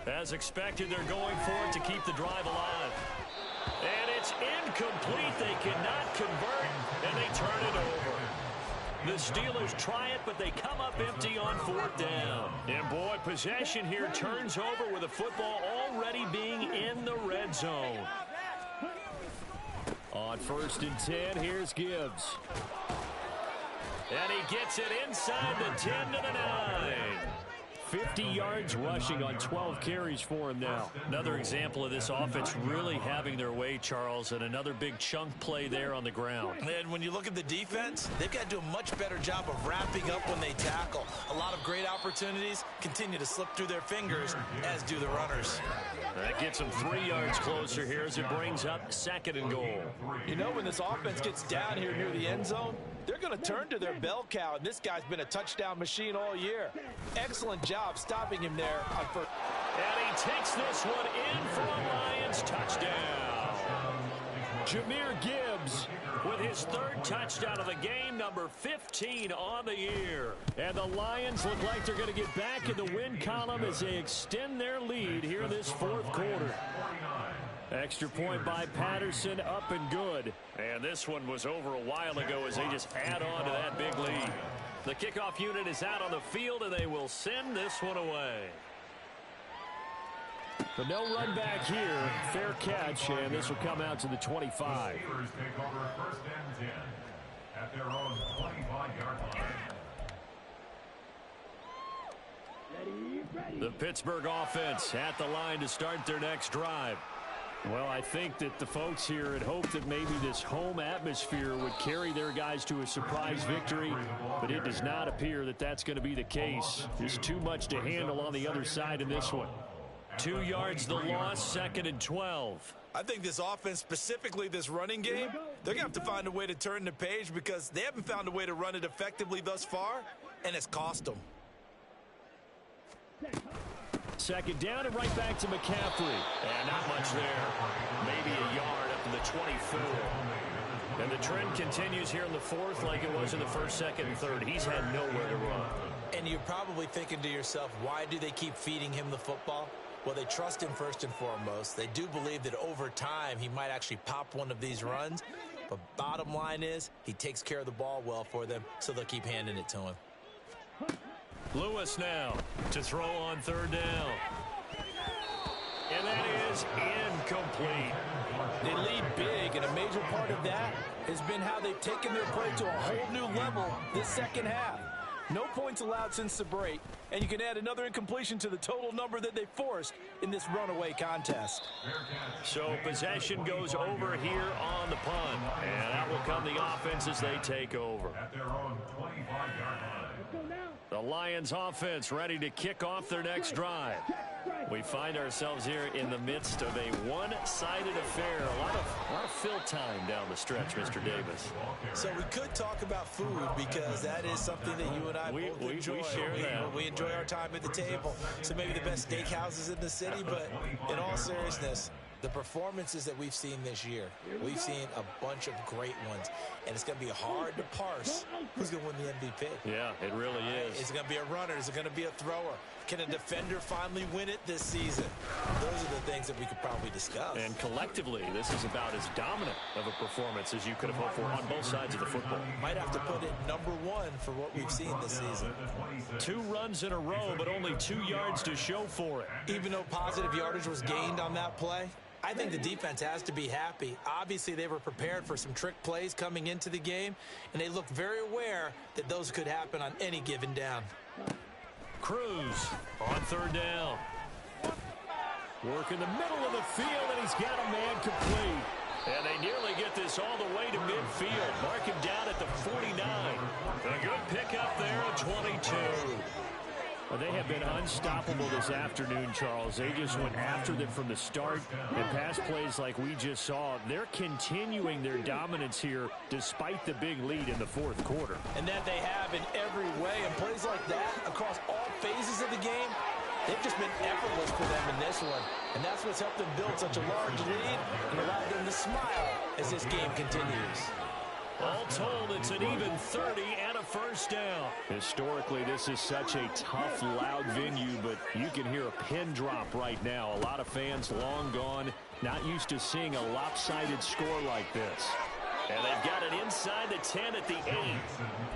As expected, they're going for it to keep the drive alive. And it's incomplete. They cannot convert, and they turn it over. The Steelers try it, but they come up empty on 4th down. And, boy, possession here turns over with the football already being in the red zone. On 1st and 10, here's Gibbs. And he gets it inside the 10 to the 9. 50 yards rushing on 12 carries for him now. Another example of this offense really having their way, Charles, and another big chunk play there on the ground. And when you look at the defense, they've got to do a much better job of wrapping up when they tackle. A lot of great opportunities continue to slip through their fingers, as do the runners. That gets them 3 yards closer here as it brings up 2nd and goal. You know, when this offense gets down here near the end zone, they're going to turn to their bell cow, and this guy's been a touchdown machine all year. Excellent job stopping him there on 1st. And he takes this one in for a Lions touchdown. Jahmyr Gibbs with his 3rd touchdown of the game, number 15 on the year. And the Lions look like they're going to get back in the win column as they extend their lead here in this 4th quarter. Extra point by Patterson, up and good. And this one was over a while ago as they just add on to that big lead. The kickoff unit is out on the field, and they will send this one away. But no run back here. Fair catch, and this will come out to the 25. The Steelers take over 1st and 10 at their own 25-yard line. The Pittsburgh offense at the line to start their next drive. Well, I think that the folks here had hoped that maybe this home atmosphere would carry their guys to a surprise victory, but it does not appear that that's going to be the case. Just too much to handle on the other side in this one. 2 yards the loss, 2nd and 12. I think this offense, specifically this running game, they're going to have to find a way to turn the page because they haven't found a way to run it effectively thus far, and it's cost them. 2nd down and right back to McCaffrey. And not much there. Maybe a yard up to the 24. And the trend continues here in the 4th like it was in the 1st, 2nd, and 3rd. He's had nowhere to run. And you're probably thinking to yourself, why do they keep feeding him the football? Well, they trust him first and foremost. They do believe that over time he might actually pop one of these runs. But bottom line is he takes care of the ball well for them, so they'll keep handing it to him. Lewis now to throw on 3rd down. And that is incomplete. They lead big, and a major part of that has been how they've taken their play to a whole new level this second half. No points allowed since the break, and you can add another incompletion to the total number that they forced in this runaway contest. So possession goes over here on the punt, and out will come the offense as they take over. At their own 25-yard line. The Lions offense ready to kick off their next drive. We find ourselves here in the midst of a one-sided affair. A lot of fill time down the stretch, Mr. Davis. So we could talk about food because that is something that you and I both enjoy. We share that. We enjoy our time at the table. So maybe the best steakhouses in the city, but in all seriousness, the performances that we've seen this year, we've seen a bunch of great ones, and it's going to be hard to parse who's going to win the MVP. Yeah, it really is. Is it going to be a runner? Is it going to be a thrower? Can a defender finally win it this season? Those are the things that we could probably discuss. And collectively, this is about as dominant of a performance as you could have hoped for on both sides of the football. Might have to put it number one for what we've seen this season. 2 runs in a row, but only 2 yards to show for it. Even though positive yardage was gained on that play, I think the defense has to be happy. Obviously, they were prepared for some trick plays coming into the game, and they looked very aware that those could happen on any given down. Cruz on 3rd down. Work in the middle of the field, and he's got a man complete. And they nearly get this all the way to midfield. Mark him down at the 49. A good pickup there at 22. Well, they have been unstoppable this afternoon, Charles. They just went after them from the start. And pass plays like we just saw, they're continuing their dominance here despite the big lead in the 4th quarter. And that they have in every way. And plays like that across all phases of the game, they've just been effortless for them in this one. And that's what's helped them build such a large lead and allowed them to smile as this game continues. All told, it's an even 30 and a 1st down. Historically, this is such a tough, loud venue, but you can hear a pin drop right now. A lot of fans long gone, not used to seeing a lopsided score like this. And they've got it inside the 10 at the 8.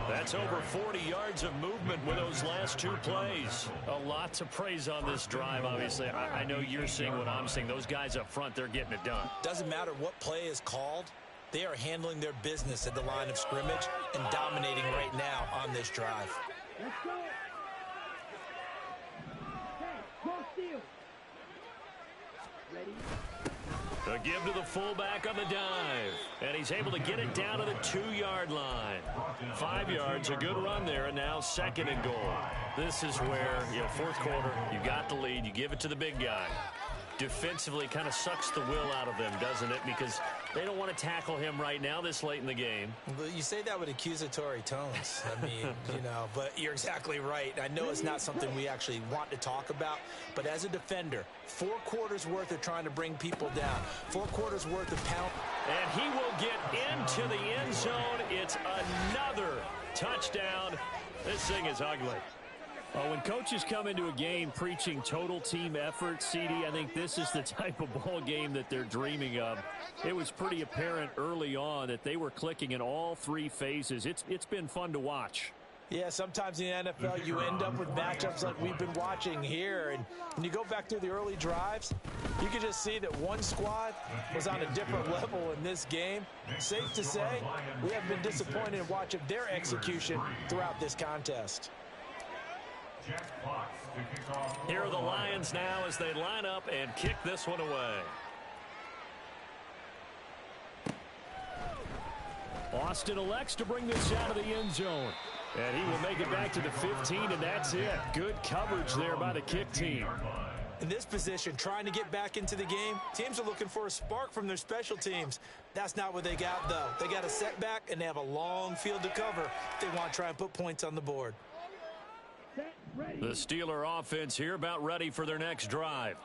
That's over 40 yards of movement with those last 2 plays. A lot to praise on this drive, obviously. I know you're seeing what I'm seeing. Those guys up front, they're getting it done. Doesn't matter what play is called. They are handling their business at the line of scrimmage and dominating right now on this drive. Let's go. Okay, go steal. Ready? The give to the fullback on the dive. And he's able to get it down to the 2-yard line. 5 yards, a good run there, and now 2nd and goal. This is where, 4th quarter, you got the lead, you give it to the big guy. Defensively kind of sucks the will out of them, doesn't it? Because they don't want to tackle him right now this late in the game. Well, you say that with accusatory tones. I mean, but you're exactly right. I know it's not something we actually want to talk about, but as a defender, 4 quarters worth of trying to bring people down, 4 quarters worth of pound. And he will get into the end zone. It's another touchdown. This thing is ugly. When coaches come into a game preaching total team effort, CD, I think this is the type of ball game that they're dreaming of. It was pretty apparent early on that they were clicking in all 3 phases. It's been fun to watch. Yeah, sometimes in the NFL you end up with matchups like we've been watching here. And when you go back through the early drives, you can just see that one squad was on a different level in this game. Safe to say, we have been disappointed in watching their execution throughout this contest. Here are the Lions now as they line up and kick this one away. Austin elects to bring this out of the end zone. And he will make it back to the 15, and that's it. Good coverage there by the kick team. In this position, trying to get back into the game, teams are looking for a spark from their special teams. That's not what they got, though. They got a setback, and they have a long field to cover if they want to try and put points on the board. The Steeler offense here about ready for their next drive.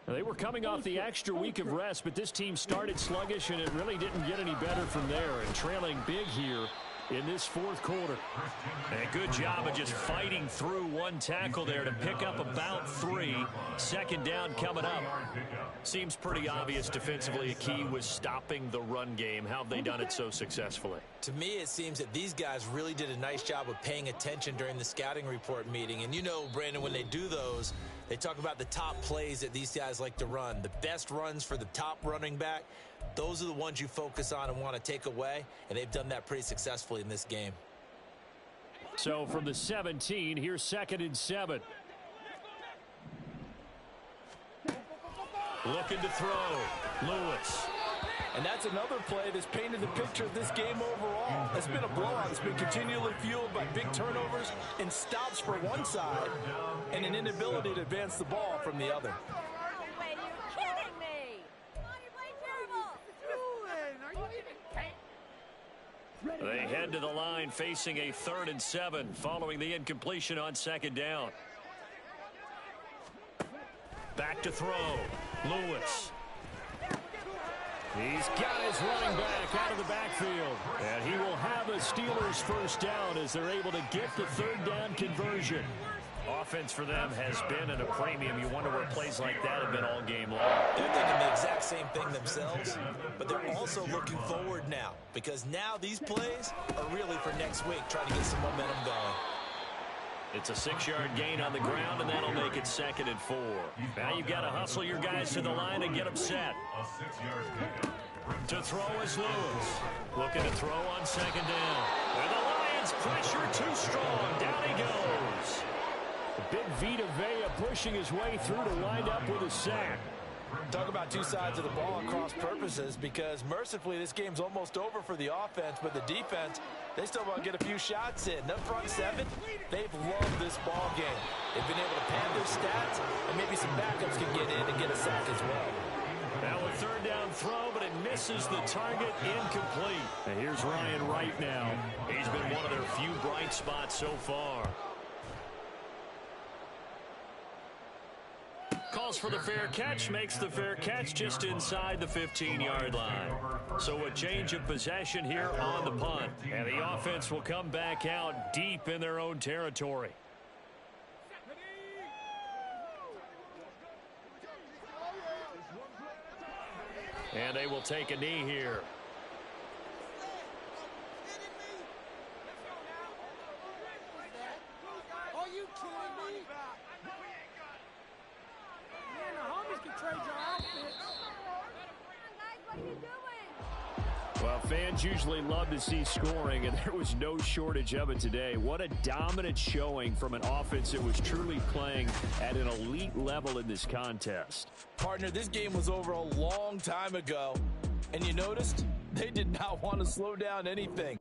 They were coming off the extra week of rest, but this team started sluggish, and it really didn't get any better from there. And trailing big here in this 4th quarter. And good job of just fighting through one tackle there to pick up about 3. 2nd down coming up. Seems pretty obvious defensively a key was stopping the run game. How have they done it so successfully? To me, it seems that these guys really did a nice job of paying attention during the scouting report meeting. And Brandon, when they do those, they talk about the top plays that these guys like to run. The best runs for the top running back. those are the ones you focus on and want to take away, and they've done that pretty successfully in this game. So from the 17, here's 2nd and 7. Looking to throw. Lewis. And that's another play that's painted the picture of this game overall. It's been a blowout. It's been continually fueled by big turnovers and stops for one side and an inability to advance the ball from the other. No way, you're kidding me! Come on, you play terrible! They head to the line facing a 3rd and 7 following the incompletion on 2nd down. Back to throw. Lewis. He's got his running back out of the backfield. And he will have a Steelers first down as they're able to get the 3rd down conversion. Offense for them has been at a premium. You wonder where plays like that have been all game long. They're thinking the exact same thing themselves, but they're also looking forward now, because now these plays are really for next week, trying to get some momentum going. It's a 6-yard gain on the ground, and that'll make it 2nd and 4. Now you've got to hustle your guys to the line and get them set. A 6-yard gain. To throw is Lewis. Looking to throw on 2nd down. And the Lions pressure too strong. Down he goes. Big Vita Vea pushing his way through to wind up with a sack. Talk about two sides of the ball at cross purposes, because mercifully this game's almost over for the offense, but the defense, they still want to get a few shots in. That front 7, they've loved this ball game. They've been able to pad their stats, and maybe some backups can get in and get a sack as well. Now a 3rd down throw, but it misses the target, incomplete. And here's Ryan Wright now. He's been one of their few bright spots so far. Calls for the fair catch, makes the fair catch just inside the 15-yard line. So a change of possession here on the punt. And the offense will come back out deep in their own territory. And they will take a knee here. Are you kidding me? Man, the homies can trade your outfits. Guys, what are you doing? Well, fans usually love to see scoring, and there was no shortage of it today. What a dominant showing from an offense that was truly playing at an elite level in this contest. Partner, this game was over a long time ago, and you noticed they did not want to slow down anything.